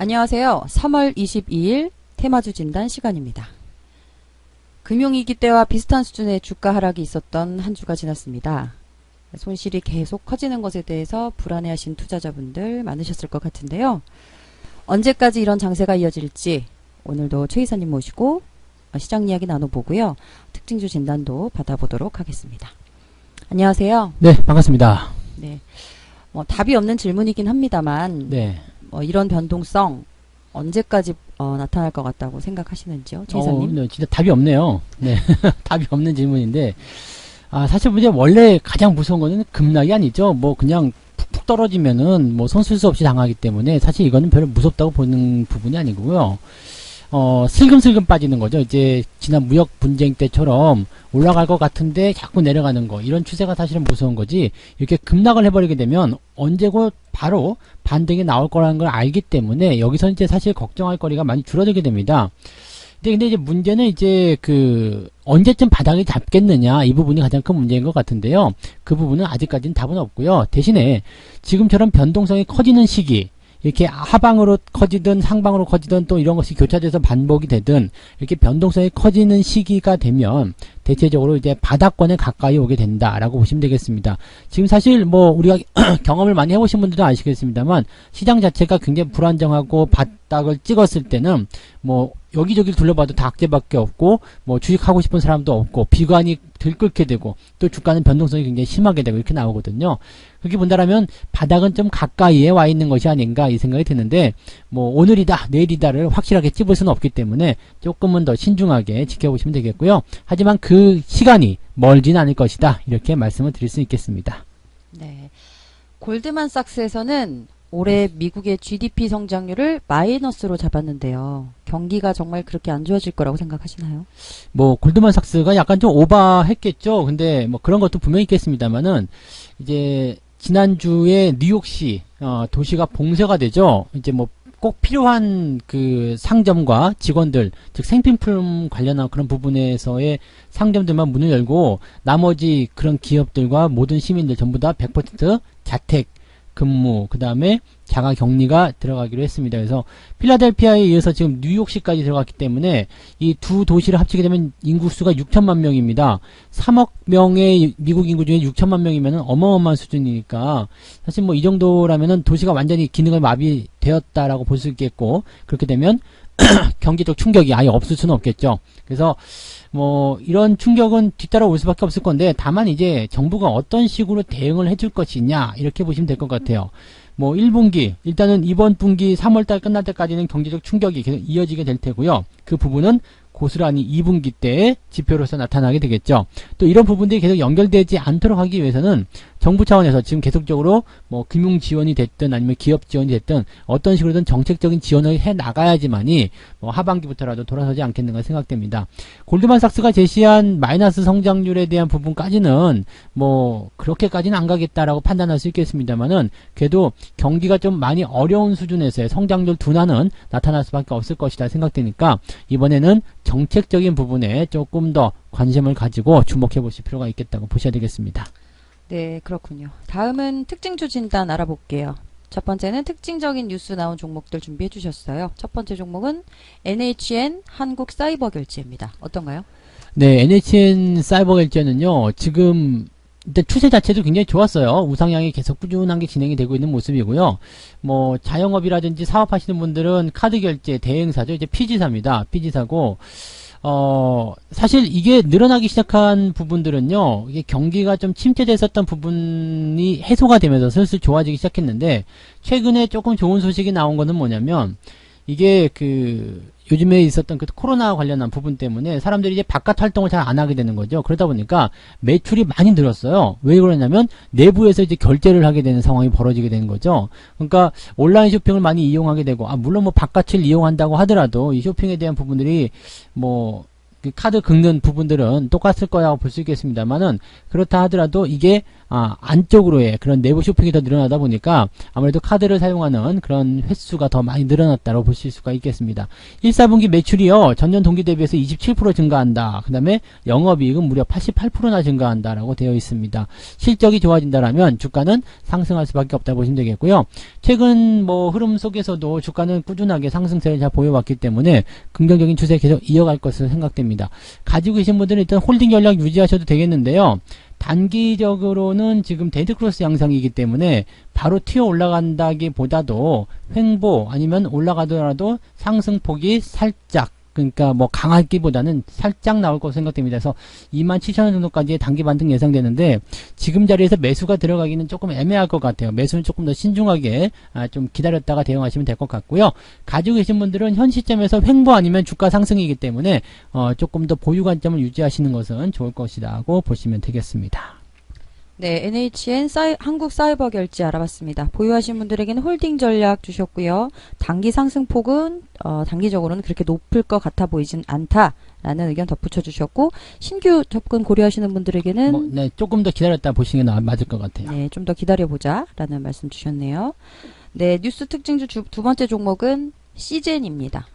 안녕하세요. 3월 22일 테마주 진단 시간입니다. 금융위기 때와 비슷한 수준의 주가 하락이 있었던 한 주가 지났습니다. 손실이 계속 커지는 것에 대해서 불안해하신 투자자분들 많으셨을 것 같은데요. 언제까지 이런 장세가 이어질지 오늘도 최 이사님 모시고 시장 이야기 나눠보고요. 특징주 진단도 받아보도록 하겠습니다. 안녕하세요. 네, 반갑습니다. 네, 답이 없는 질문이긴 합니다만 네. 이런 변동성 언제까지 나타날 것 같다고 생각하시는지요, 최 이사님? 네, 진짜 답이 없네요. 네, 답이 없는 질문인데, 사실 이제 원래 가장 무서운 거는 급락이 아니죠. 뭐 그냥 푹푹 떨어지면은 뭐 손쓸 수 없이 당하기 때문에 사실 이거는 별로 무섭다고 보는 부분이 아니고요. 슬금슬금 빠지는 거죠. 이제 지난 무역 분쟁 때처럼 올라갈 것 같은데 자꾸 내려가는 거, 이런 추세가 사실은 무서운 거지. 이렇게 급락을 해버리게 되면 언제고 바로 반등이 나올 거라는 걸 알기 때문에 여기서 이제 사실 걱정할 거리가 많이 줄어들게 됩니다. 근데 이제 문제는 이제 언제쯤 바닥을 잡겠느냐, 이 부분이 가장 큰 문제인 것 같은데요. 그 부분은 아직까지는 답은 없고요. 대신에 지금처럼 변동성이 커지는 시기, 이렇게 하방으로 커지든 상방으로 커지든 또 이런 것이 교차돼서 반복이 되든 이렇게 변동성이 커지는 시기가 되면 대체적으로 이제 바닥권에 가까이 오게 된다라고 보시면 되겠습니다. 지금 사실 뭐 우리가 경험을 많이 해보신 분들도 아시겠습니다만 시장 자체가 굉장히 불안정하고 바닥을 찍었을 때는 뭐 여기저기를 둘러봐도 다 악재밖에 없고 뭐 주식하고 싶은 사람도 없고 비관이 들끓게 되고 또 주가는 변동성이 굉장히 심하게 되고 이렇게 나오거든요. 그렇게 본다라면 바닥은 좀 가까이에 와 있는 것이 아닌가 이 생각이 드는데 뭐 오늘이다 내일이다를 확실하게 찝을 수는 없기 때문에 조금은 더 신중하게 지켜보시면 되겠고요. 하지만 그 시간이 멀진 않을 것이다, 이렇게 말씀을 드릴 수 있겠습니다. 네, 골드만삭스에서는 올해 미국의 GDP 성장률을 마이너스로 잡았는데요. 경기가 정말 그렇게 안 좋아질 거라고 생각하시나요? 뭐 골드만삭스가 약간 좀 오버했겠죠. 근데 뭐 그런 것도 분명히 있겠습니다만은 이제 지난주에 뉴욕시 도시가 봉쇄가 되죠. 이제 뭐 꼭 필요한 그 상점과 직원들, 즉 생필품 관련한 그런 부분에서의 상점들만 문을 열고 나머지 그런 기업들과 모든 시민들 전부 다 100% 자택 근무, 그 다음에 자가 격리가 들어가기로 했습니다. 그래서 필라델피아에 이어서 지금 뉴욕시까지 들어갔기 때문에 이 두 도시를 합치게 되면 인구수가 6천만 명입니다. 3억 명의 미국 인구 중에 6천만 명이면 어마어마한 수준이니까 사실 뭐 이 정도라면은 도시가 완전히 기능을 마비되었다라고 볼 수 있겠고, 그렇게 되면 경제적 충격이 아예 없을 수는 없겠죠. 그래서 뭐 이런 충격은 뒤따라올 수밖에 없을 건데, 다만 이제 정부가 어떤 식으로 대응을 해줄 것이냐, 이렇게 보시면 될 것 같아요. 뭐 1분기, 일단은 이번 분기 3월달 끝날 때까지는 경제적 충격이 계속 이어지게 될 테고요. 그 부분은 고스란히 2분기 때의 지표로서 나타나게 되겠죠. 또 이런 부분들이 계속 연결되지 않도록 하기 위해서는 정부 차원에서 지금 계속적으로 뭐 금융 지원이 됐든 아니면 기업 지원이 됐든 어떤 식으로든 정책적인 지원을 해 나가야지만이 뭐 하반기부터라도 돌아서지 않겠는가 생각됩니다. 골드만삭스가 제시한 마이너스 성장률에 대한 부분까지는 뭐 그렇게까지는 안 가겠다라고 판단할 수 있겠습니다만은 그래도 경기가 좀 많이 어려운 수준에서의 성장률 둔화는 나타날 수밖에 없을 것이다 생각되니까 이번에는 정책적인 부분에 조금 더 관심을 가지고 주목해 보실 필요가 있겠다고 보셔야 되겠습니다. 네, 그렇군요. 다음은 특징주 진단 알아볼게요. 첫 번째는 특징적인 뉴스 나온 종목들 준비해 주셨어요. 첫 번째 종목은 NHN 한국사이버결제입니다. 어떤가요? 네, NHN 사이버결제는요, 지금 일단 추세 자체도 굉장히 좋았어요. 우상향이 계속 꾸준한 게 진행이 되고 있는 모습이고요. 뭐 자영업이라든지 사업하시는 분들은 카드 결제 대행사죠. 이제 피지사입니다. 피지사고 사실 이게 늘어나기 시작한 부분들은요, 이게 경기가 좀 침체됐었던 부분이 해소가 되면서 슬슬 좋아지기 시작했는데, 최근에 조금 좋은 소식이 나온 거는 뭐냐면, 이게 요즘에 있었던 그 코로나 관련한 부분 때문에 사람들이 이제 바깥 활동을 잘 안 하게 되는 거죠. 그러다 보니까 매출이 많이 늘었어요. 왜 그러냐면 내부에서 이제 결제를 하게 되는 상황이 벌어지게 되는 거죠. 그러니까 온라인 쇼핑을 많이 이용하게 되고, 물론 뭐 바깥을 이용한다고 하더라도 이 쇼핑에 대한 부분들이 뭐 그 카드 긁는 부분들은 똑같을 거라고 볼 수 있겠습니다만은, 그렇다 하더라도 이게 안쪽으로의 그런 내부 쇼핑이 더 늘어나다 보니까 아무래도 카드를 사용하는 그런 횟수가 더 많이 늘어났다고 보실 수가 있겠습니다. 1사분기 매출이요, 전년 동기 대비해서 27% 증가한다. 그 다음에 영업이익은 무려 88%나 증가한다라고 되어 있습니다. 실적이 좋아진다라면 주가는 상승할 수밖에 없다 보시면 되겠고요. 최근 뭐 흐름 속에서도 주가는 꾸준하게 상승세를 잘 보여왔기 때문에 긍정적인 추세 계속 이어갈 것으로 생각됩니다. 가지고 계신 분들은 일단 홀딩 전략 유지하셔도 되겠는데요. 단기적으로는 지금 데드크로스 양상이기 때문에 바로 튀어 올라간다기보다도 횡보 아니면 올라가더라도 상승폭이 살짝, 그러니까 뭐 강하기보다는 살짝 나올 것으로 생각됩니다. 그래서 27,000원 정도까지의 단기 반등 예상되는데 지금 자리에서 매수가 들어가기는 조금 애매할 것 같아요. 매수는 조금 더 신중하게 좀 기다렸다가 대응하시면 될 것 같고요. 가지고 계신 분들은 현 시점에서 횡보 아니면 주가 상승이기 때문에 조금 더 보유 관점을 유지하시는 것은 좋을 것이라고 보시면 되겠습니다. 네, NHN 한국사이버결제 알아봤습니다. 보유하신 분들에게는 홀딩 전략 주셨고요. 단기 상승폭은 단기적으로는 그렇게 높을 것 같아 보이진 않다라는 의견 덧붙여 주셨고, 신규 접근 고려하시는 분들에게는 네, 조금 더 기다렸다 보시는 게 맞을 것 같아요. 네, 좀 더 기다려보자 라는 말씀 주셨네요. 네, 뉴스 특징주 두 번째 종목은 시젠입니다.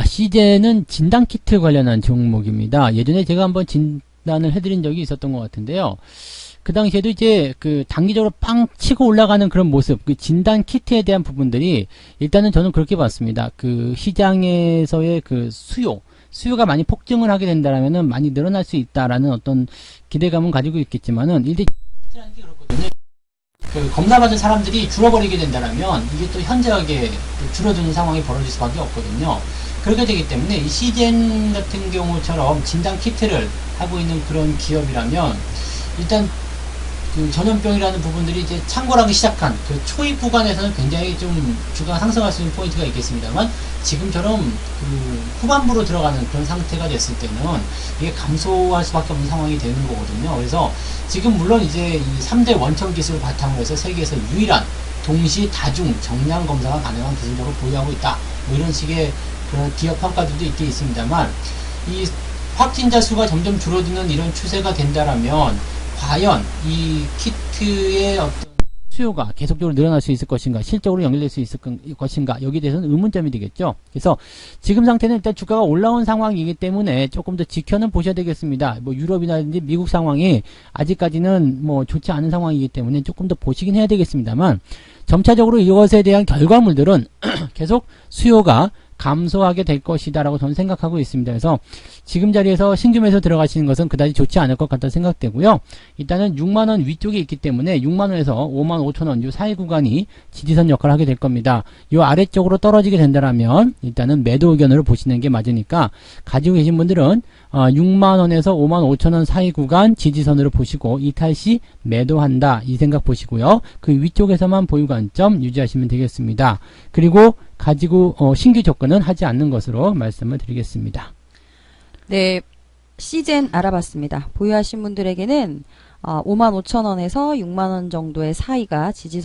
시젠은 진단키트 관련한 종목입니다. 예전에 제가 한번 진단을 해드린 적이 있었던 것 같은데요. 그 당시에도 이제 그 단기적으로 빵 치고 올라가는 그런 모습, 그 진단 키트에 대한 부분들이 일단은 저는 그렇게 봤습니다. 그 시장에서의 그 수요가 많이 폭증을 하게 된다라면은 많이 늘어날 수 있다라는 어떤 기대감은 가지고 있겠지만은 일단 키트라는 게 그렇거든요. 그 겁나가는 사람들이 줄어버리게 된다라면 이게 또 현저하게 줄어드는 상황이 벌어질 수밖에 없거든요. 그렇게 되기 때문에 이 시젠 같은 경우처럼 진단 키트를 하고 있는 그런 기업이라면 일단 그 전염병이라는 부분들이 이제 창궐하기 시작한 그 초입 구간에서는 굉장히 좀 주가가 상승할 수 있는 포인트가 있겠습니다만 지금처럼 그 후반부로 들어가는 그런 상태가 됐을 때는 이게 감소할 수밖에 없는 상황이 되는 거거든요. 그래서 지금 물론 이제 이 3대 원천 기술을 바탕으로 해서 세계에서 유일한 동시 다중 정량 검사가 가능한 기술력을 보유하고 있다. 뭐 이런 식의 그런 기업 평가들도 있게 있습니다만 이 확진자 수가 점점 줄어드는 이런 추세가 된다라면 과연 이 키트의 어떤 수요가 계속적으로 늘어날 수 있을 것인가, 실적으로 연결될 수 있을 것인가, 여기에 대해서는 의문점이 되겠죠. 그래서 지금 상태는 일단 주가가 올라온 상황이기 때문에 조금 더 지켜는 보셔야 되겠습니다. 뭐 유럽이라든지 미국 상황이 아직까지는 뭐 좋지 않은 상황이기 때문에 조금 더 보시긴 해야 되겠습니다만 점차적으로 이것에 대한 결과물들은 계속 수요가 감소하게 될 것이다라고 저는 생각하고 있습니다. 그래서 지금 자리에서 신규 매수 들어가시는 것은 그다지 좋지 않을 것 같다 생각되고요. 일단은 6만원 위쪽에 있기 때문에 6만원에서 55,000원 이 사이 구간이 지지선 역할을 하게 될 겁니다. 이 아래쪽으로 떨어지게 된다라면 일단은 매도 의견으로 보시는 게 맞으니까 가지고 계신 분들은 6만원에서 55,000원 사이 구간 지지선으로 보시고 이탈 시 매도한다 이 생각 보시고요. 그 위쪽에서만 보유 관점 유지하시면 되겠습니다. 그리고 가지고 신규 접근은 하지 않는 것으로 말씀을 드리겠습니다. 네, 시젠 알아봤습니다. 보유하신 분들에게는 55,000원에서 6만원 정도의 사이가 지지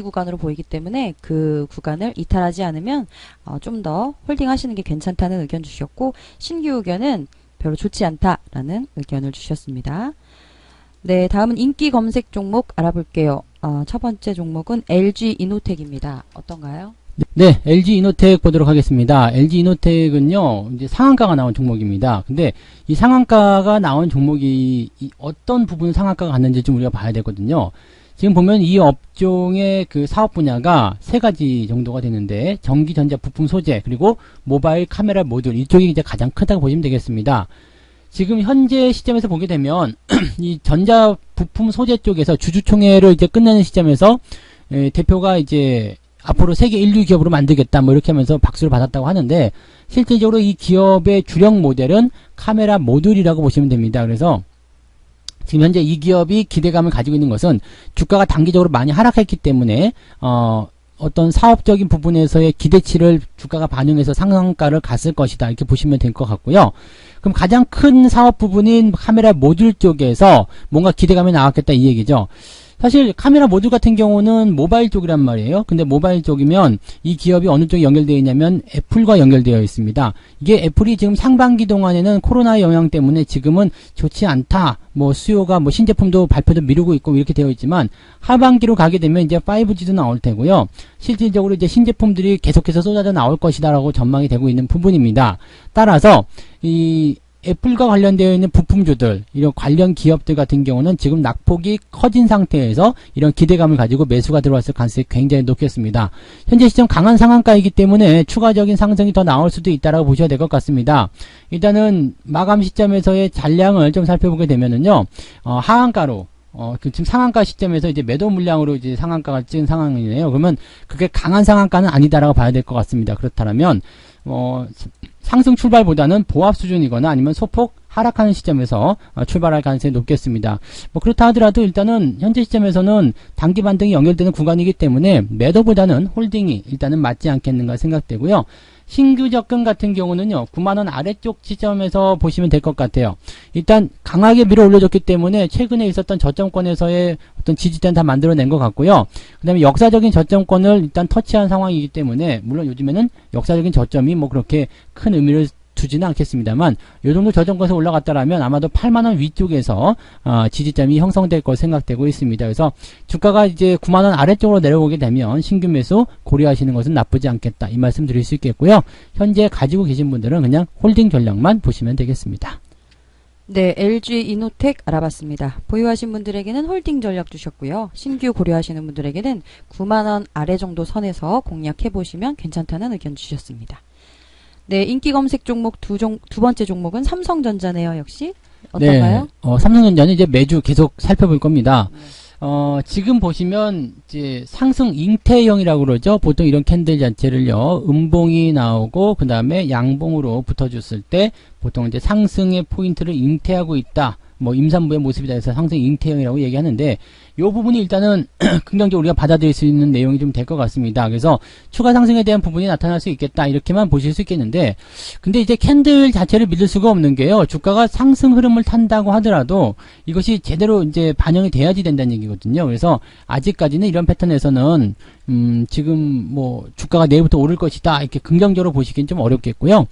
구간으로 보이기 때문에 그 구간을 이탈하지 않으면 좀 더 홀딩 하시는 게 괜찮다는 의견 주셨고, 신규 의견은 별로 좋지 않다라는 의견을 주셨습니다. 네, 다음은 인기 검색 종목 알아볼게요. 첫 번째 종목은 LG 이노텍입니다. 어떤가요? 네, LG 이노텍 보도록 하겠습니다. LG 이노텍은요, 이제 상한가가 나온 종목입니다. 근데 이 상한가가 나온 종목이 어떤 부분 상한가가 갔는지 좀 우리가 봐야 되거든요. 지금 보면 이 업종의 그 사업 분야가 세 가지 정도가 되는데, 전기 전자 부품 소재, 그리고 모바일 카메라 모듈, 이쪽이 이제 가장 크다고 보시면 되겠습니다. 지금 현재 시점에서 보게 되면, 이 전자 부품 소재 쪽에서 주주총회를 이제 끝내는 시점에서, 대표가 이제 앞으로 세계 인류 기업으로 만들겠다 뭐 이렇게 하면서 박수를 받았다고 하는데, 실질적으로 이 기업의 주력 모델은 카메라 모듈이라고 보시면 됩니다. 그래서 지금 현재 이 기업이 기대감을 가지고 있는 것은 주가가 단기적으로 많이 하락했기 때문에 어떤 사업적인 부분에서의 기대치를 주가가 반영해서 상한가를 갔을 것이다 이렇게 보시면 될 것 같고요. 그럼 가장 큰 사업 부분인 카메라 모듈 쪽에서 뭔가 기대감이 나왔겠다 이 얘기죠. 사실 카메라 모듈 같은 경우는 모바일 쪽이란 말이에요. 근데 모바일 쪽이면 이 기업이 어느 쪽에 연결되어 있냐면 애플과 연결되어 있습니다. 이게 애플이 지금 상반기 동안에는 코로나 영향 때문에 지금은 좋지 않다. 뭐 수요가 뭐 신제품도 발표도 미루고 있고 이렇게 되어 있지만 하반기로 가게 되면 이제 5G도 나올 테고요. 실질적으로 이제 신제품들이 계속해서 쏟아져 나올 것이다라고 전망이 되고 있는 부분입니다. 따라서 이 애플과 관련되어 있는 부품주들, 이런 관련 기업들 같은 경우는 지금 낙폭이 커진 상태에서 이런 기대감을 가지고 매수가 들어왔을 가능성이 굉장히 높겠습니다. 현재 시점 강한 상한가이기 때문에 추가적인 상승이 더 나올 수도 있다라고 보셔야 될 것 같습니다. 일단은 마감 시점에서의 잔량을 좀 살펴보게 되면은요, 하한가로 지금 상한가 시점에서 이제 매도 물량으로 이제 상한가가 찍은 상황이네요. 그러면 그게 강한 상한가는 아니다라고 봐야 될 것 같습니다. 그렇다면, 상승 출발보다는 보합 수준이거나 아니면 소폭 하락하는 시점에서 출발할 가능성이 높겠습니다. 뭐 그렇다 하더라도 일단은 현재 시점에서는 단기 반등이 연결되는 구간이기 때문에 매도보다는 홀딩이 일단은 맞지 않겠는가 생각되고요. 신규 접근 같은 경우는요, 9만원 아래쪽 지점에서 보시면 될 것 같아요. 일단 강하게 밀어 올려줬기 때문에 최근에 있었던 저점권에서의 어떤 지지대는 다 만들어낸 것 같고요. 그 다음에 역사적인 저점권을 일단 터치한 상황이기 때문에, 물론 요즘에는 역사적인 저점이 뭐 그렇게 큰 의미를 두지는 않겠습니다만, 요 정도 저점권에서 올라갔다라면 아마도 8만원 위쪽에서 지지점이 형성될 것 생각되고 있습니다. 그래서 주가가 이제 9만원 아래쪽으로 내려오게 되면 신규 매수 고려하시는 것은 나쁘지 않겠다, 이 말씀 드릴 수 있겠고요. 현재 가지고 계신 분들은 그냥 홀딩 전략만 보시면 되겠습니다. 네, LG 이노텍 알아봤습니다. 보유하신 분들에게는 홀딩 전략 주셨고요. 신규 고려하시는 분들에게는 9만원 아래 정도 선에서 공략해보시면 괜찮다는 의견 주셨습니다. 네, 인기 검색 종목 두 번째 종목은 삼성전자네요. 역시 어떤가요? 네, 삼성전자는 이제 매주 계속 살펴볼 겁니다. 지금 보시면 이제 상승 잉태형이라고 그러죠. 보통 이런 캔들 자체를요, 음봉이 나오고 그 다음에 양봉으로 붙어줬을 때 보통 이제 상승의 포인트를 잉태하고 있다. 뭐 임산부의 모습이다 해서 상승 잉태형이라고 얘기하는데, 요 부분이 일단은 긍정적으로 우리가 받아들일 수 있는 내용이 좀 될 것 같습니다. 그래서 추가 상승에 대한 부분이 나타날 수 있겠다, 이렇게만 보실 수 있겠는데, 근데 이제 캔들 자체를 믿을 수가 없는 게요, 주가가 상승 흐름을 탄다고 하더라도 이것이 제대로 이제 반영이 돼야지 된다는 얘기거든요. 그래서 아직까지는 이런 패턴에서는 지금 뭐 주가가 내일부터 오를 것이다, 이렇게 긍정적으로 보시기엔 좀 어렵겠고요.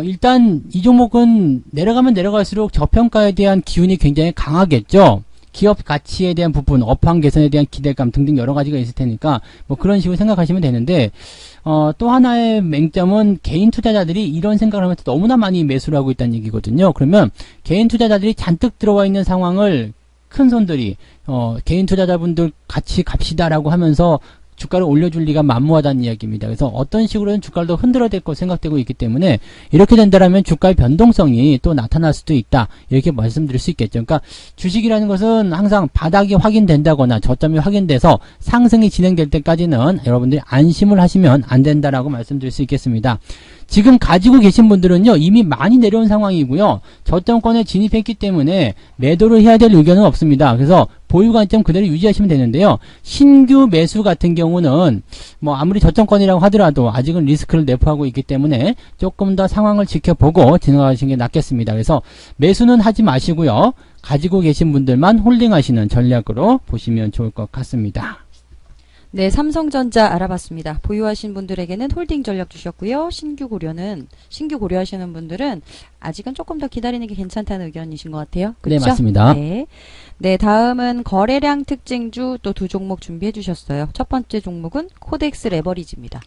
일단 이 종목은 내려가면 내려갈수록 저평가에 대한 기운이 굉장히 강하겠죠. 기업 가치에 대한 부분, 업황 개선에 대한 기대감 등등 여러 가지가 있을 테니까 뭐 그런 식으로 생각하시면 되는데, 또 하나의 맹점은 개인 투자자들이 이런 생각을 하면서 너무나 많이 매수를 하고 있다는 얘기거든요. 그러면 개인 투자자들이 잔뜩 들어와 있는 상황을 큰 손들이 개인 투자자분들 같이 갑시다라고 하면서 주가를 올려줄 리가 만무하다는 이야기입니다. 그래서 어떤 식으로든 주가를 더 흔들어야 될 것 생각되고 있기 때문에, 이렇게 된다면 주가의 변동성이 또 나타날 수도 있다, 이렇게 말씀드릴 수 있겠죠. 그러니까 주식이라는 것은 항상 바닥이 확인된다거나 저점이 확인돼서 상승이 진행될 때까지는 여러분들이 안심을 하시면 안 된다라고 말씀드릴 수 있겠습니다. 지금 가지고 계신 분들은요, 이미 많이 내려온 상황이고요, 저점권에 진입했기 때문에 매도를 해야 될 의견은 없습니다. 그래서 보유 관점 그대로 유지하시면 되는데요, 신규 매수 같은 경우는 뭐 아무리 저점권이라고 하더라도 아직은 리스크를 내포하고 있기 때문에 조금 더 상황을 지켜보고 진행하시는 게 낫겠습니다. 그래서 매수는 하지 마시고요, 가지고 계신 분들만 홀딩하시는 전략으로 보시면 좋을 것 같습니다. 네, 삼성전자 알아봤습니다. 보유하신 분들에게는 홀딩 전략 주셨고요. 신규 고려하시는 분들은 아직은 조금 더 기다리는 게 괜찮다는 의견이신 것 같아요. 그렇죠? 네, 맞습니다. 네. 네, 다음은 거래량 특징주 또 두 종목 준비해 주셨어요. 첫 번째 종목은 코덱스 레버리지입니다.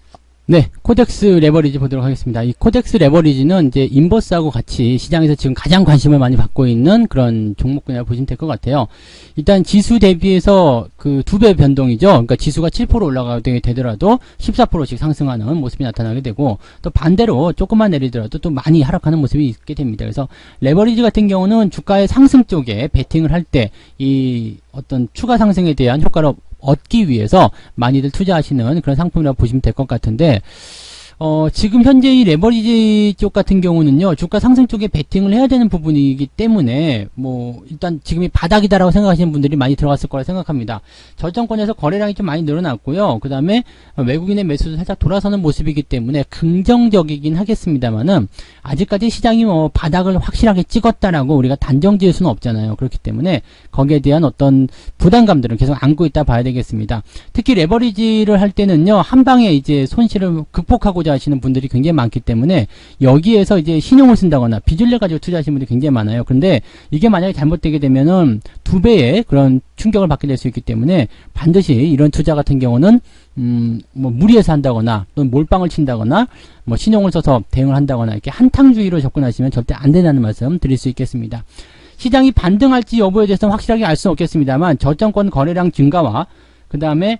네, 코덱스 레버리지 보도록 하겠습니다. 이 코덱스 레버리지는 이제 인버스하고 같이 시장에서 지금 가장 관심을 많이 받고 있는 그런 종목군이라고 보시면 될 것 같아요. 일단 지수 대비해서 그 2배 변동이죠. 그러니까 지수가 7% 올라가게 되더라도 14%씩 상승하는 모습이 나타나게 되고, 또 반대로 조금만 내리더라도 또 많이 하락하는 모습이 있게 됩니다. 그래서 레버리지 같은 경우는 주가의 상승 쪽에 베팅을 할 때 이 어떤 추가 상승에 대한 효과를 얻기 위해서 많이들 투자하시는 그런 상품이라고 보시면 될 것 같은데, 지금 현재 이 레버리지 쪽 같은 경우는요, 주가 상승 쪽에 베팅을 해야 되는 부분이기 때문에, 일단 지금이 바닥이다라고 생각하시는 분들이 많이 들어갔을 거라 생각합니다. 저점권에서 거래량이 좀 많이 늘어났고요. 그 다음에 외국인의 매수도 살짝 돌아서는 모습이기 때문에 긍정적이긴 하겠습니다만은, 아직까지 시장이 바닥을 확실하게 찍었다라고 우리가 단정 지을 수는 없잖아요. 그렇기 때문에, 거기에 대한 어떤 부담감들은 계속 안고 있다 봐야 되겠습니다. 특히 레버리지를 할 때는요, 한 방에 이제 손실을 극복하고자 하시는 분들이 굉장히 많기 때문에 여기에서 이제 신용을 쓴다거나 빚을 내 가지고 투자하시는 분들이 굉장히 많아요. 그런데 이게 만약에 잘못되게 되면은 2배의 그런 충격을 받게 될 수 있기 때문에 반드시 이런 투자 같은 경우는 무리해서 한다거나 또는 몰빵을 친다거나 신용을 써서 대응을 한다거나 이렇게 한탕주의로 접근하시면 절대 안 된다는 말씀 드릴 수 있겠습니다. 시장이 반등할지 여부에 대해서는 확실하게 알 수는 없겠습니다만 저점권 거래량 증가와 그 다음에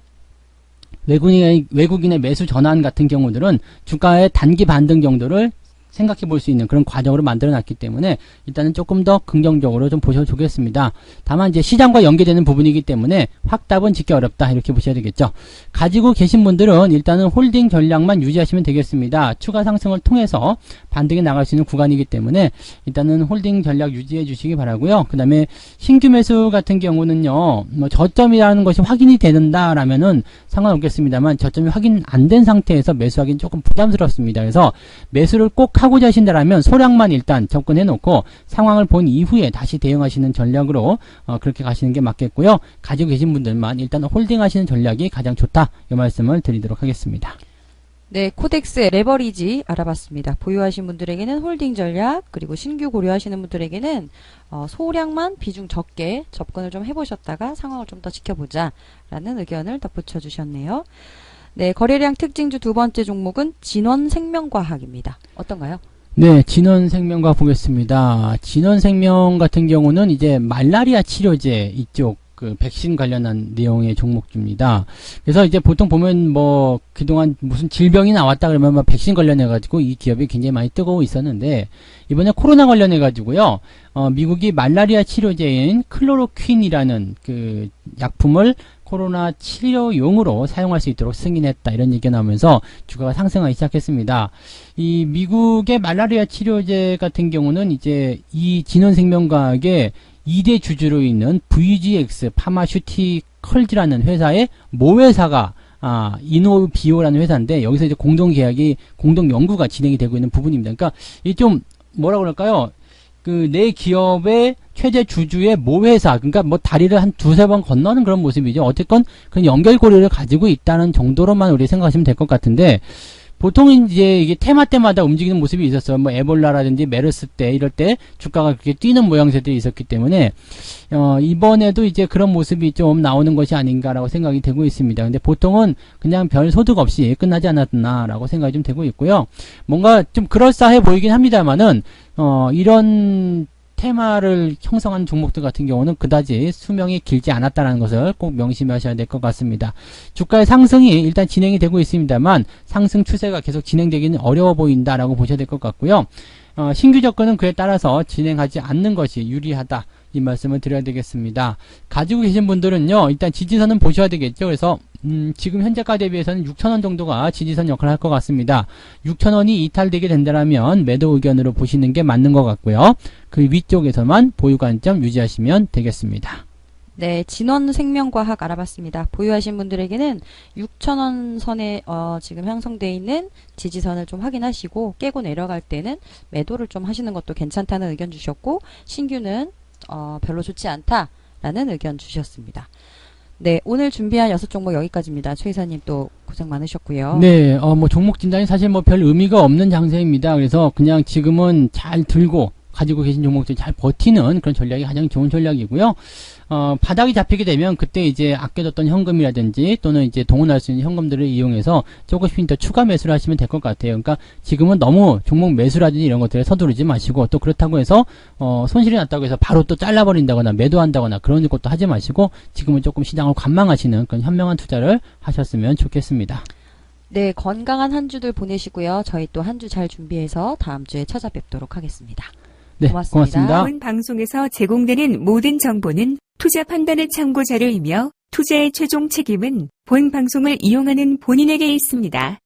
외국인의 매수 전환 같은 경우들은 주가의 단기 반등 정도를 생각해 볼 수 있는 그런 과정으로 만들어 놨기 때문에 일단은 조금 더 긍정적으로 좀 보셔도 좋겠습니다. 다만 이제 시장과 연계되는 부분이기 때문에 확답은 짓기 어렵다 이렇게 보셔야 되겠죠. 가지고 계신 분들은 일단은 홀딩 전략만 유지하시면 되겠습니다. 추가 상승을 통해서 반등에 나갈 수 있는 구간이기 때문에 일단은 홀딩 전략 유지해 주시기 바라고요. 그 다음에 신규 매수 같은 경우는요, 저점이라는 것이 확인이 된다라면은 상관없겠습니다만 저점이 확인 안 된 상태에서 매수하기는 조금 부담스럽습니다. 그래서 매수를 꼭 하고자 하신다라면 소량만 일단 접근해 놓고 상황을 본 이후에 다시 대응하시는 전략으로 그렇게 가시는 게 맞겠고요. 가지고 계신 분들만 일단 홀딩 하시는 전략이 가장 좋다 이 말씀을 드리도록 하겠습니다. 네, 코덱스 레버리지 알아봤습니다. 보유하신 분들에게는 홀딩 전략, 그리고 신규 고려하시는 분들에게는 소량만 비중 적게 접근을 좀 해보셨다가 상황을 좀 더 지켜보자 라는 의견을 덧붙여 주셨네요. 네, 거래량 특징주 두 번째 종목은 진원생명과학입니다. 어떤가요? 네, 진원생명과학 보겠습니다. 진원생명 같은 경우는 이제 말라리아 치료제 이쪽 그 백신 관련한 내용의 종목주입니다. 그래서 이제 보통 보면 그동안 무슨 질병이 나왔다 그러면 백신 관련해 가지고 이 기업이 굉장히 많이 뜨거워 있었는데 이번에 코로나 관련해 가지고요. 미국이 말라리아 치료제인 클로로퀸이라는 그 약품을 코로나 치료용으로 사용할 수 있도록 승인했다 이런 얘기가 나오면서 주가가 상승하기 시작했습니다. 이 미국의 말라리아 치료제 같은 경우는 이제 이 진원생명과학의 2대 주주로 있는 VGX 파마슈티컬즈라는 회사의 모회사가 이노비오라는 회사인데 여기서 이제 공동 연구가 진행이 되고 있는 부분입니다. 그러니까 이 좀 뭐라 그럴까요? 내 기업의 최대 주주의 모회사, 그러니까 다리를 한 두세 번 건너는 그런 모습이죠. 어쨌건 그런 연결고리를 가지고 있다는 정도로만 우리 생각하시면 될 것 같은데, 보통 이제 이게 테마 때마다 움직이는 모습이 있었어요. 에볼라라든지 메르스 때 이럴 때 주가가 그렇게 뛰는 모양새들이 있었기 때문에 이번에도 이제 그런 모습이 좀 나오는 것이 아닌가라고 생각이 되고 있습니다. 근데 보통은 그냥 별 소득 없이 끝나지 않았나라고 생각이 좀 되고 있고요. 뭔가 좀 그럴싸해 보이긴 합니다만은 이런 테마를 형성한 종목들 같은 경우는 그다지 수명이 길지 않았다는 것을 꼭 명심하셔야 될 것 같습니다. 주가의 상승이 일단 진행이 되고 있습니다만 상승 추세가 계속 진행되기는 어려워 보인다라고 보셔야 될 것 같고요. 신규 접근은 그에 따라서 진행하지 않는 것이 유리하다. 이 말씀을 드려야 되겠습니다. 가지고 계신 분들은요, 일단 지지선은 보셔야 되겠죠. 그래서 지금 현재가 대비해서는 6,000원 정도가 지지선 역할을 할 것 같습니다. 6,000원이 이탈되게 된다면 매도 의견으로 보시는 게 맞는 것 같고요. 그 위쪽에서만 보유 관점 유지하시면 되겠습니다. 네, 진원생명과학 알아봤습니다. 보유하신 분들에게는 6,000원 선에 지금 형성되어 있는 지지선을 좀 확인하시고 깨고 내려갈 때는 매도를 좀 하시는 것도 괜찮다는 의견 주셨고, 신규는 별로 좋지 않다라는 의견 주셨습니다. 네, 오늘 준비한 6종목 여기까지입니다. 최 이사님 또 고생 많으셨고요. 네, 종목 진단이 사실 별 의미가 없는 장세입니다. 그래서 그냥 지금은 잘 들고 가지고 계신 종목들 잘 버티는 그런 전략이 가장 좋은 전략이고요. 바닥이 잡히게 되면 그때 이제 아껴뒀던 현금이라든지 또는 이제 동원할 수 있는 현금들을 이용해서 조금씩 더 추가 매수를 하시면 될 것 같아요. 그러니까 지금은 너무 종목 매수라든지 이런 것들에 서두르지 마시고, 또 그렇다고 해서 손실이 났다고 해서 바로 또 잘라버린다거나 매도한다거나 그런 것도 하지 마시고 지금은 조금 시장을 관망하시는 그런 현명한 투자를 하셨으면 좋겠습니다. 네, 건강한 한 주들 보내시고요. 저희 또 한 주 잘 준비해서 다음 주에 찾아뵙도록 하겠습니다. 네, 고맙습니다. 본 방송에서 제공되는 모든 정보는 투자 판단의 참고 자료이며 투자의 최종 책임은 본 방송을 이용하는 본인에게 있습니다.